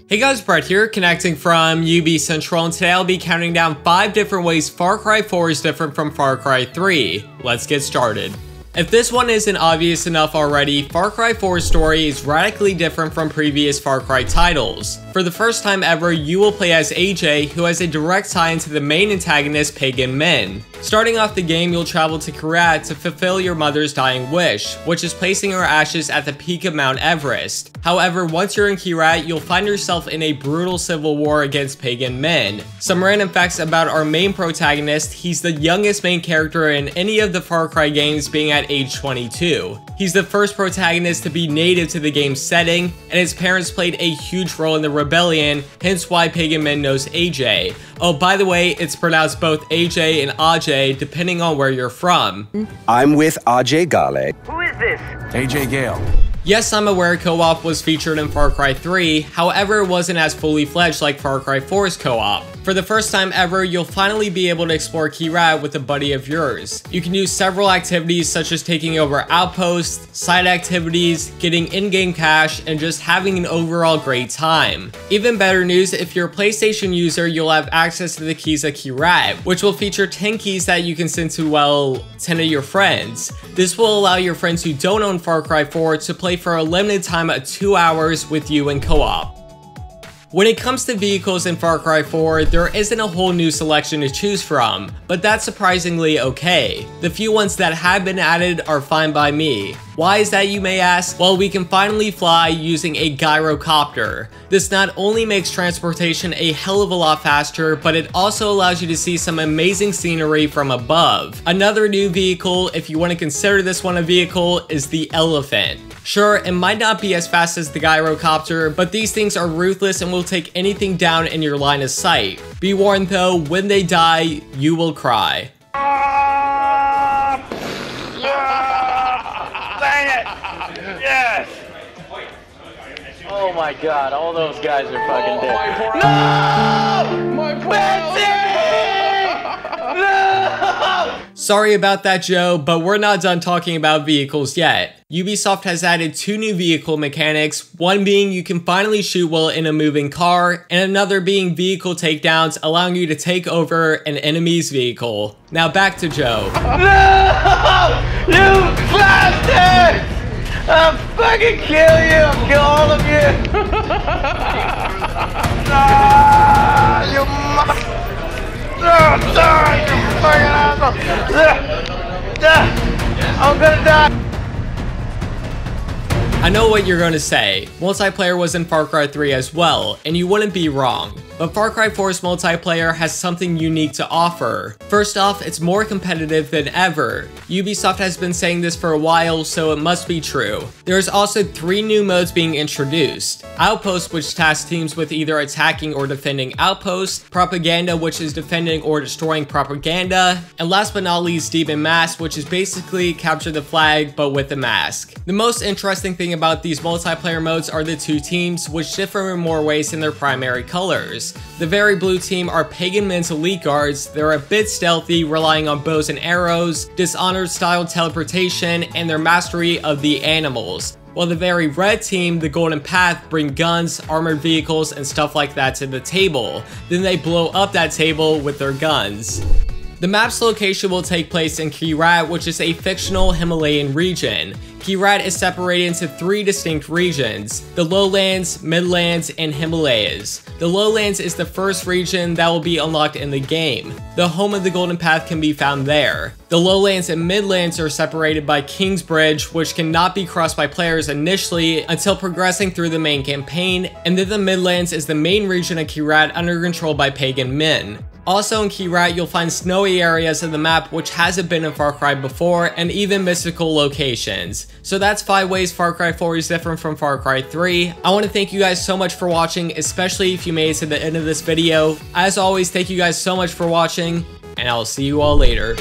Hey guys, Brett here, connecting from UbiCentral, and today I'll be counting down 5 different ways Far Cry 4 is different from Far Cry 3. Let's get started. If this one isn't obvious enough already, Far Cry 4's story is radically different from previous Far Cry titles. For the first time ever, you will play as AJ, who has a direct tie into the main antagonist, Pagan Min. Starting off the game, you'll travel to Kyrat to fulfill your mother's dying wish, which is placing her ashes at the peak of Mount Everest. However, once you're in Kyrat, you'll find yourself in a brutal civil war against Pagan Min. Some random facts about our main protagonist: he's the youngest main character in any of the Far Cry games, being at age 22. He's the first protagonist to be native to the game's setting, and his parents played a huge role in the rebellion, hence why Pagan Min knows AJ. Oh, by the way, it's pronounced both AJ and Ajay, depending on where you're from. I'm with Ajay Gale. Who is this? AJ Gale. Yes, I'm aware co-op was featured in Far Cry 3, however it wasn't as fully fledged like Far Cry 4's co-op. For the first time ever, you'll finally be able to explore Kyrat with a buddy of yours. You can do several activities such as taking over outposts, side activities, getting in-game cash, and just having an overall great time. Even better news, if you're a PlayStation user, you'll have access to the keys of Kyrat, which will feature 10 keys that you can send to, well, 10 of your friends. This will allow your friends who don't own Far Cry 4 to play for a limited time of 2 hours with you in co-op. When it comes to vehicles in Far Cry 4, there isn't a whole new selection to choose from, but that's surprisingly okay. The few ones that have been added are fine by me. Why is that, you may ask? Well, we can finally fly using a gyrocopter. This not only makes transportation a hell of a lot faster, but it also allows you to see some amazing scenery from above. Another new vehicle, if you want to consider this one a vehicle, is the Elephant. Sure, it might not be as fast as the gyrocopter, but these things are ruthless and will take anything down in your line of sight. Be warned though, when they die, you will cry. Dang it! Yes! Oh my god, all those guys are fucking dead. No! My poor No! Sorry about that, Joe, but we're not done talking about vehicles yet. Ubisoft has added 2 new vehicle mechanics, one being you can finally shoot while in a moving car, and another being vehicle takedowns, allowing you to take over an enemy's vehicle. Now back to Joe. No! You bastards! I'll fucking kill you! I'll kill all of you! No! You must... Die! You fucking asshole! I'm gonna die! I know what you're gonna say. Multiplayer was in Far Cry 3 as well, and you wouldn't be wrong. But Far Cry 4's multiplayer has something unique to offer. First off, it's more competitive than ever. Ubisoft has been saying this for a while, so it must be true. There's also 3 new modes being introduced. Outpost, which tasks teams with either attacking or defending outposts, Propaganda, which is defending or destroying propaganda, and last but not least, Demon Mask, which is basically capture the flag but with a mask. The most interesting thing about these multiplayer modes are the 2 teams, which differ in more ways than their primary colors. The very blue team are Pagan Min's elite guards. They're a bit stealthy, relying on bows and arrows, Dishonored style teleportation, and their mastery of the animals. While the very red team, the Golden Path, bring guns, armored vehicles, and stuff like that to the table. Then they blow up that table with their guns. The map's location will take place in Kyrat, which is a fictional Himalayan region. Kyrat is separated into 3 distinct regions: the Lowlands, Midlands, and Himalayas. The Lowlands is the first region that will be unlocked in the game. The home of the Golden Path can be found there. The Lowlands and Midlands are separated by King's Bridge, which cannot be crossed by players initially until progressing through the main campaign, and then the Midlands is the main region of Kyrat under control by Pagan Min. Also in Kyrat, you'll find snowy areas of the map which hasn't been in Far Cry before, and even mystical locations. So that's 5 ways Far Cry 4 is different from Far Cry 3. I want to thank you guys so much for watching, especially if you made it to the end of this video. As always, thank you guys so much for watching, and I'll see you all later.